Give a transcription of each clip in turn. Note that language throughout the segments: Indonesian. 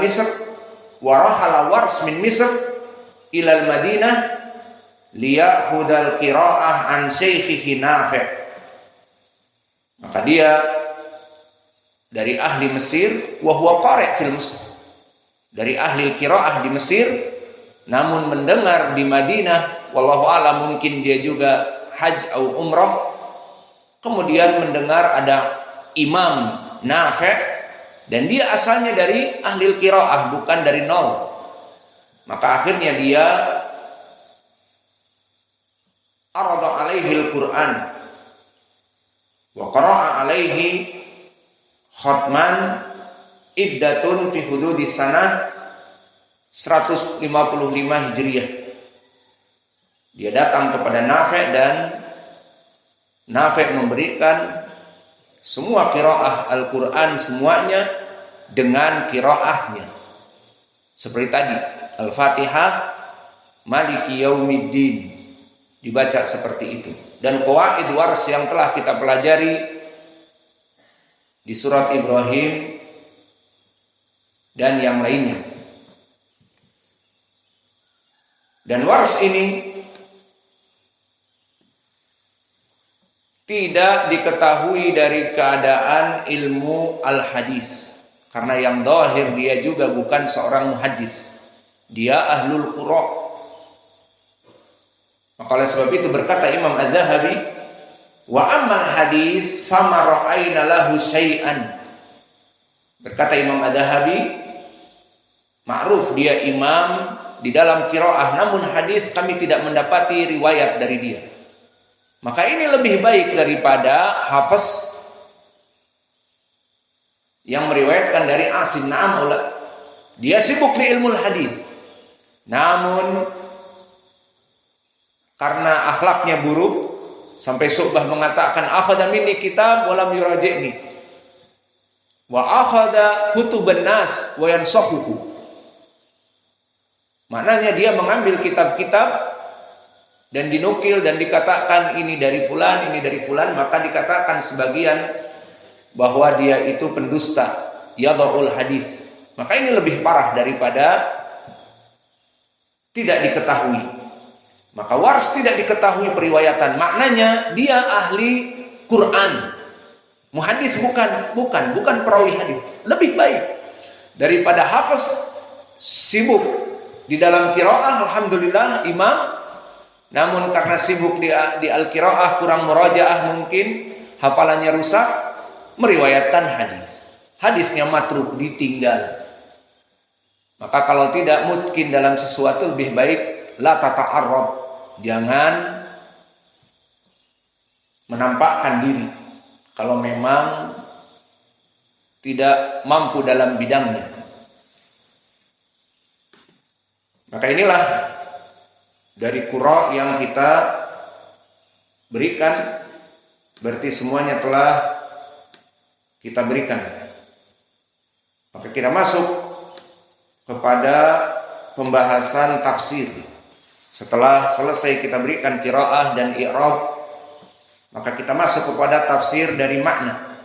Misr wa rahala Wars min Misr ila al-Madinah liya'khudhal qira'ah an syaikhihi Nafi'. Maka dia dari ahli Mesir wa huwa qari' fil Misr, dari ahli qiraah di Mesir, namun mendengar di Madinah, wallahu a'lam mungkin dia juga haji atau umrah, kemudian mendengar ada Imam Nafi' dan dia asalnya dari ahli qiraah, bukan dari nol. Maka akhirnya dia arada alaihi al-Qur'an wa qara'a alaihi khatman iddatun fi hududis sanah 155 Hijriah. Dia datang kepada Nafi' dan Nafi' memberikan semua qiraah Al-Quran semuanya dengan qiraahnya. Seperti tadi, Al-Fatihah, Maliki Yaumiddin, dibaca seperti itu. Dan qawaid Wars yang telah kita pelajari di surat Ibrahim dan yang lainnya. Dan Wars ini tidak diketahui dari keadaan ilmu al-hadis, karena yang zahir dia juga bukan seorang muhaddis, dia ahlul qura'. Maka oleh sebab itu berkata Imam Az-Zahabi, wa ammal hadis fama ra'ayna lahu syai'an. Berkata Imam Az-Zahabi, ma'ruf dia imam di dalam qiraah, namun hadis kami tidak mendapati riwayat dari dia. Maka ini lebih baik daripada Hafiz yang meriwayatkan dari Asim. Na'am, dia sibuk di ilmu hadis, namun karena akhlaknya buruk sampai Syu'bah mengatakan akhadha minni kitab wa lam yuraji'ni wa akhadha kutuban nas wa yansahuhu. Maknanya dia mengambil kitab-kitab dan dinukil dan dikatakan ini dari fulan, ini dari fulan, maka dikatakan sebagian bahwa dia itu pendusta, yadha'ul hadis. Maka ini lebih parah daripada tidak diketahui. Maka Wars tidak diketahui periwayatan, maknanya dia ahli Quran. Muhaddis bukan perawi hadis. Lebih baik daripada Hafiz sibuk di dalam qiraah, alhamdulillah imam, namun karena sibuk di al-qiraah, kurang murajaah, mungkin hafalannya rusak, meriwayatkan hadis. Hadisnya matruk, ditinggal. Maka kalau tidak mungkin dalam sesuatu, lebih baik la tata'arrad, jangan menampakkan diri kalau memang tidak mampu dalam bidangnya. Maka inilah dari qura yang kita berikan, berarti semuanya telah kita berikan. Maka kita masuk kepada pembahasan tafsir. Setelah selesai kita berikan qiraah dan i'rab, maka kita masuk kepada tafsir dari makna.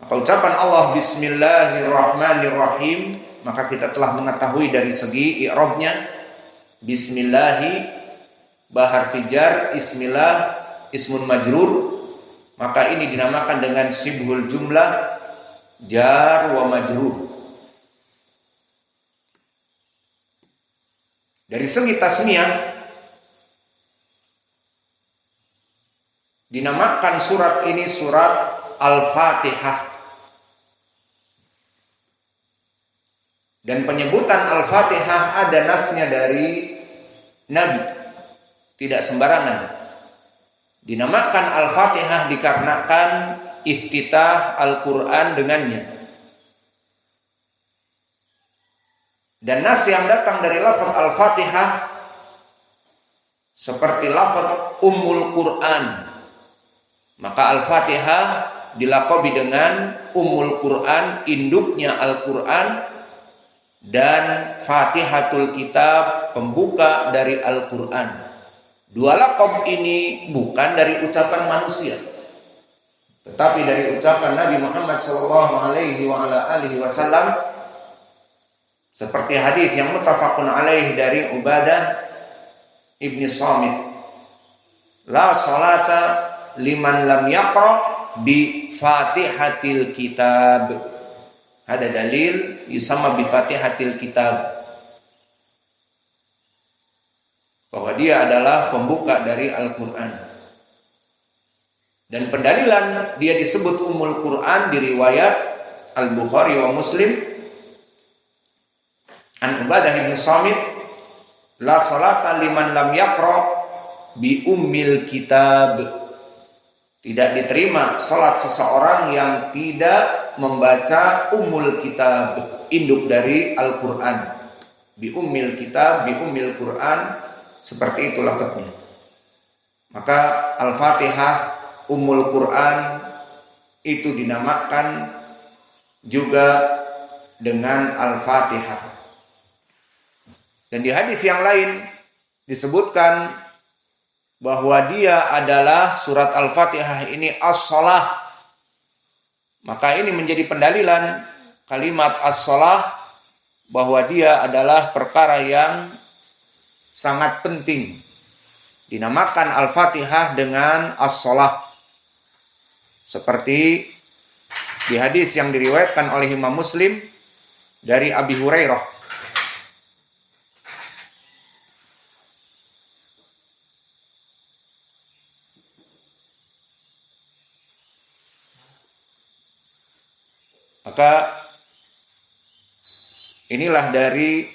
Maka ucapan Allah Bismillahirrahmanirrahim, maka kita telah mengetahui dari segi i'rabnya. Bismillahi bahar fijar, ismillah ismun majrur, maka ini dinamakan dengan syibhul jumlah, jar wa majrur. Dari segi tasmiyah, dinamakan surat ini surat Al-Fatihah. Dan penyebutan Al-Fatihah ada nasnya dari Nabi, tidak sembarangan. Dinamakan Al-Fatihah dikarenakan iftitah Al-Quran dengannya. Dan nas yang datang dari lafaz Al-Fatihah seperti lafaz Ummul Quran, maka Al-Fatihah dilaqabi dengan Ummul Quran, induknya Al-Quran, dan Fatihatul Kitab, pembuka dari Al-Quran. Dua laqab ini bukan dari ucapan manusia, tetapi dari ucapan Nabi Muhammad SAW, Seperti hadis yang muttafaqun alaih dari Ubadah ibni Samit, la salata liman lam yaqra bi fatihatil kitab. Ada dalil yusamma bi fatihatil kitab, bahwa dia adalah pembuka dari Al-Quran. Dan pendalilan dia disebut Ummul Quran di riwayat Al-Bukhari wa Muslim an Ubadah ibn Samit, la salata liman lam yaqra bi ummil kitab. Tidak diterima salat seseorang yang tidak membaca Ummul Kitab, induk dari Al-Quran. Bi ummil kitab, bi ummil Quran, seperti itu lafadznya. Maka Al-Fatihah, Ummul Quran itu dinamakan juga dengan Al-Fatihah. Dan di hadis yang lain disebutkan bahwa dia adalah surat Al-Fatihah ini as-shalah. Maka ini menjadi pendalilan kalimat as-shalah, bahwa dia adalah perkara yang sangat penting. Dinamakan Al-Fatihah dengan as-shalah. Seperti di hadis yang diriwayatkan oleh Imam Muslim dari Abi Hurairah. Maka inilah dari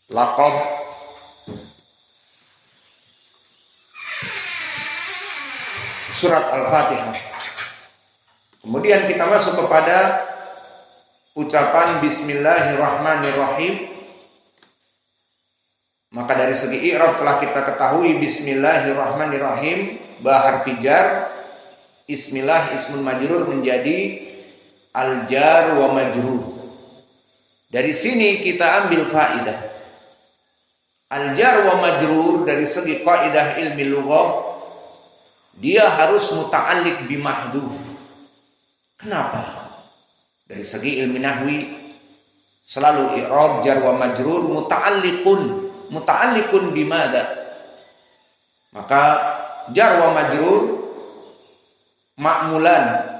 laqab surat Al-Fatihah. Kemudian kita masuk kepada ucapan Bismillahirrahmanirrahim. Maka dari segi i'rab telah kita ketahui Bismillahirrahmanirrahim, ba harfi jar, ismillah ismun majrur menjadi al-jar wa majrur. Dari sini kita ambil faidah. Al-jar wa majrur dari segi kaidah ilmi lughah, dia harus muta'alliq bi mahdhuf. Kenapa? Dari segi ilmi nahwi selalu i'rab jar wa majrur muta'alliqun bimada. Maka jar wa majrur ma'mulan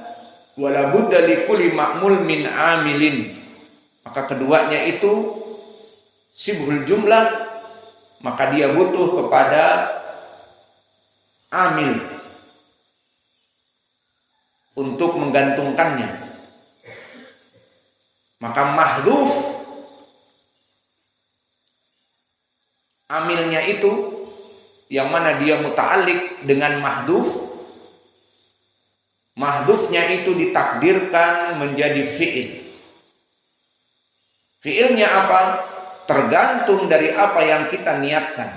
wala budda likulli ma'mul min amilin. Maka keduanya itu sibhul jumlah, maka dia butuh kepada amil untuk menggantungkannya. Maka mahdhuf amilnya itu yang mana dia muta'alliq dengan mahdhuf. Mahdhufnya itu ditakdirkan menjadi fi'il. Fi'ilnya apa? Tergantung dari apa yang kita niatkan.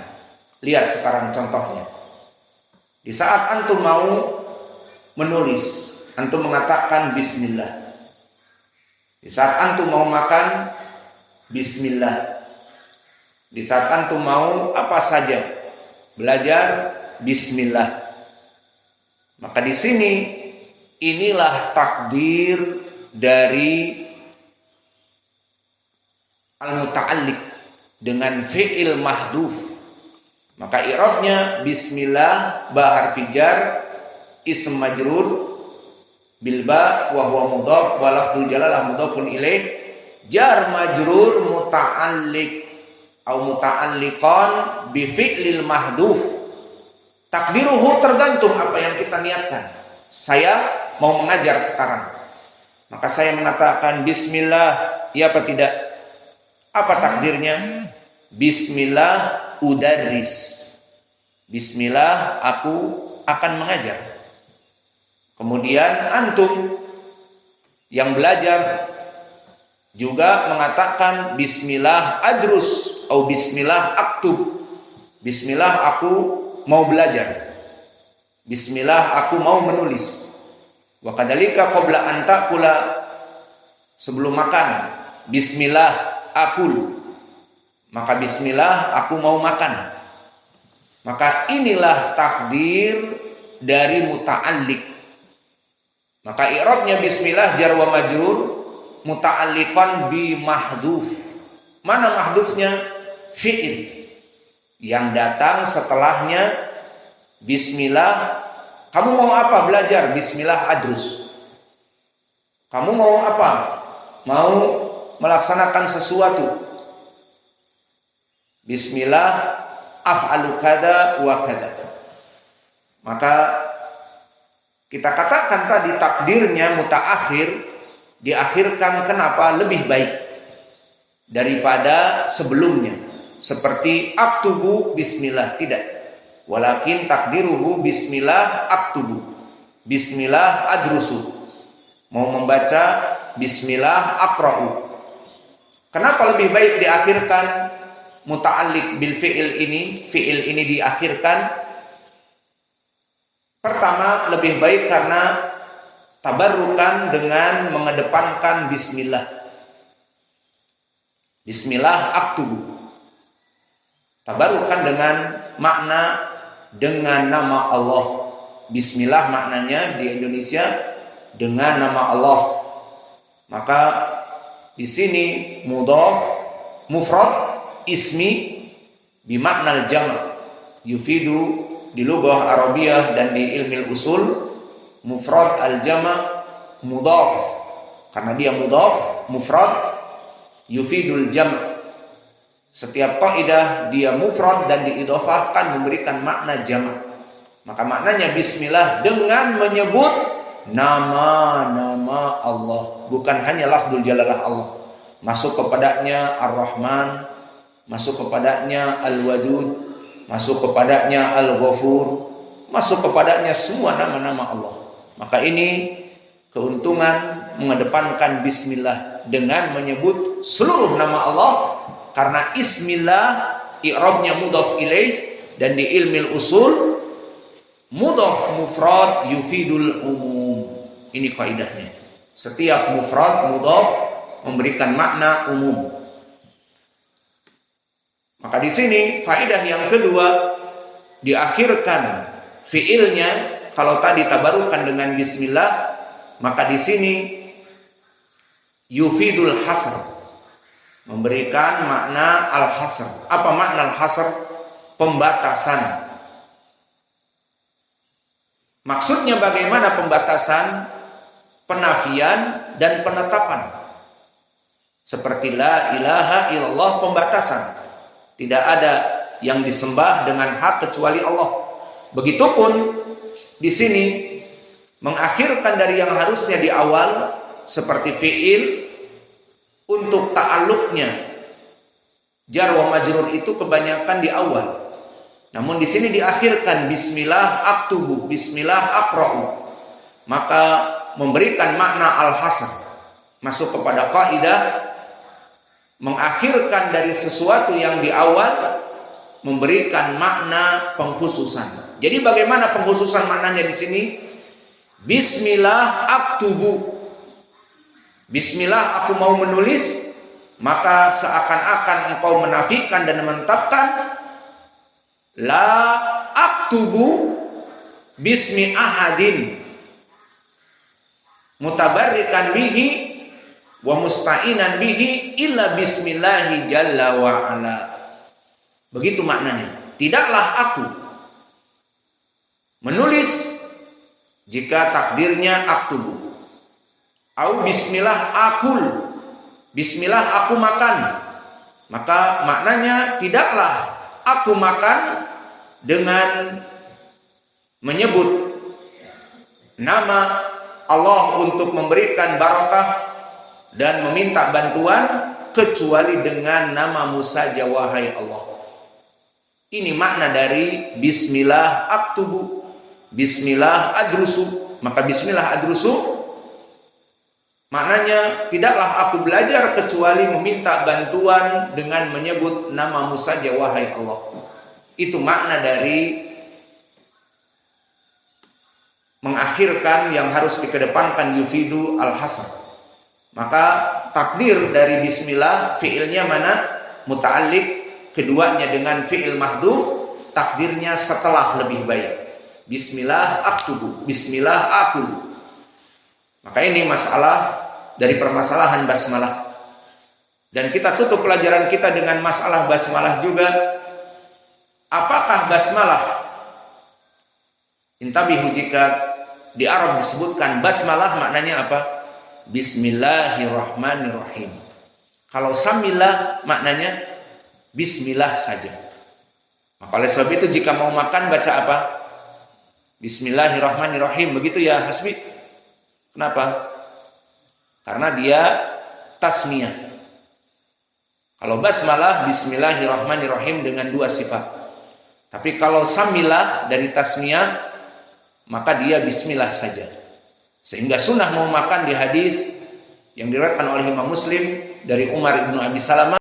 Lihat sekarang contohnya. Di saat antum mau menulis, antum mengatakan bismillah. Di saat antum mau makan, bismillah. Di saat antum mau apa saja, belajar, bismillah. Maka di sini inilah takdir dari al-muta'alliq dengan fi'il mahdhuf. Maka i'rabnya bismillah ba harfi jar ism majrur bil ba wa huwa mudhaf wa lafdzul jalalah mudhafun ilaih, jar majrur muta'alliq atau muta'alliqan bi fi'lil mahdhuf. Takdiruhu tergantung apa yang kita niatkan. Saya mau mengajar sekarang, maka saya mengatakan bismillah, ya apa tidak? Apa takdirnya? Bismillah udarris. Bismillah aku akan mengajar. Kemudian antum yang belajar juga mengatakan bismillah adrus atau bismillah aktub. Bismillah aku mau belajar. Bismillah aku mau menulis. Wa kadzalika qabla an ta'kula, sebelum makan, bismillah akul. Maka bismillah aku mau makan. Maka inilah takdir dari muta'alliq. Maka i'rabnya bismillah jar wa majrur muta'alliqan bi mahdhuf. Mana mahdhufnya? Fi'il yang datang setelahnya bismillah. Kamu mau apa? Belajar bismillah adrus. Kamu mau apa? Mau melaksanakan sesuatu. Bismillah af'alu kada wa kada. Maka kita katakan tadi takdirnya mutaakhir, diakhirkan. Kenapa? Lebih baik daripada sebelumnya. Seperti aktubu bismillah, tidak. Walakin takdiruhu bismillah aktubu, bismillah adrusu. Mau membaca bismillah akra'u. Kenapa lebih baik diakhirkan muta'alliq bil fi'il ini? Fi'il ini diakhirkan. Pertama, lebih baik karena tabarrukan dengan mengedepankan bismillah. Bismillah aktubu. Tabarrukan dengan makna dengan nama Allah. Bismillah maknanya di Indonesia dengan nama Allah. Maka di sini mudhaf mufrad ismi bimaknal jam' yufidu di lughah Arabiyah dan di ilmu usul. Mufrad al-jama' mudhaf karena dia mudhaf, mufrad yufidul jam'. Setiap kaidah dia mufrad dan diidhofahkan memberikan makna jama'. Maka maknanya bismillah dengan menyebut nama-nama Allah, bukan hanya lafzul jalalah Allah. Masuk kepadanya Ar-Rahman, masuk kepadanya Al-Wadud, masuk kepadanya Al-Ghafur, masuk kepadanya semua nama-nama Allah. Maka ini keuntungan mengedepankan bismillah dengan menyebut seluruh nama Allah. Karena ismillah i'rabnya mudhaf ilaih, dan di ilmil usul mudhaf mufrad yufidul umum. Ini kaidahnya. Setiap mufrad mudhaf memberikan makna umum. Maka di sini faidah yang kedua, diakhirkan fiilnya. Kalau tadi tabarukan dengan bismillah, maka di sini yufidul hasr, memberikan makna al-hasr. Apa makna al-hasr? Pembatasan. Maksudnya bagaimana pembatasan? Penafian dan penetapan. Seperti la ilaha illallah, pembatasan. Tidak ada yang disembah dengan hak kecuali Allah. Begitupun di sini mengakhirkan dari yang harusnya di awal seperti fiil untuk ta'alluqnya. Jar wa majrur itu kebanyakan di awal. Namun di sini diakhirkan bismillah aktubu, bismillah aqra'u. Maka memberikan makna al-hasr. Masuk kepada kaidah mengakhirkan dari sesuatu yang di awal memberikan makna pengkhususan. Jadi bagaimana pengkhususan maknanya di sini? Bismillah aktubu. Bismillah aku mau menulis, maka seakan-akan engkau menafikan dan menetapkan la aktubu bismi ahadin mutabarrikan bihi wa musta'inan bihi illa bismillahi jalla wa ala. Begitu maknanya. Tidaklah aku menulis jika takdirnya aktubu. Au bismillah akul, bismillah aku makan. Maka maknanya tidaklah aku makan dengan menyebut nama Allah untuk memberikan barakah dan meminta bantuan kecuali dengan namamu saja wahai Allah. Ini makna dari bismillah aktubu, bismillah adrusu. Maka bismillah adrusu maknanya tidaklah aku belajar kecuali meminta bantuan dengan menyebut namamu saja wahai Allah. Itu makna dari mengakhirkan yang harus dikedepankan yufidu al-hasr. Maka takdir dari bismillah fiilnya mana? Muta'alliq, keduanya dengan fiil mahdhuf, takdirnya setelah lebih baik. Bismillah aktubu, bismillah akul. Maka ini masalah dari permasalahan basmalah. Dan kita tutup pelajaran kita dengan masalah basmalah juga. Apakah basmalah? Intabihu, jika di Arab disebutkan basmalah maknanya apa? Bismillahirrahmanirrahim. Kalau samilah maknanya bismillah saja. Maka oleh sebab itu jika mau makan baca apa? Bismillahirrahmanirrahim. Begitu ya Hasbi? Kenapa? Karena dia tasmiyah. Kalau basmalah bismillahirrahmanirrahim dengan dua sifat. Tapi kalau samilah dari tasmiyah, maka dia bismillah saja. Sehingga sunnah mau makan di hadis yang diriwayatkan oleh Imam Muslim dari Umar ibnu Abi Salamah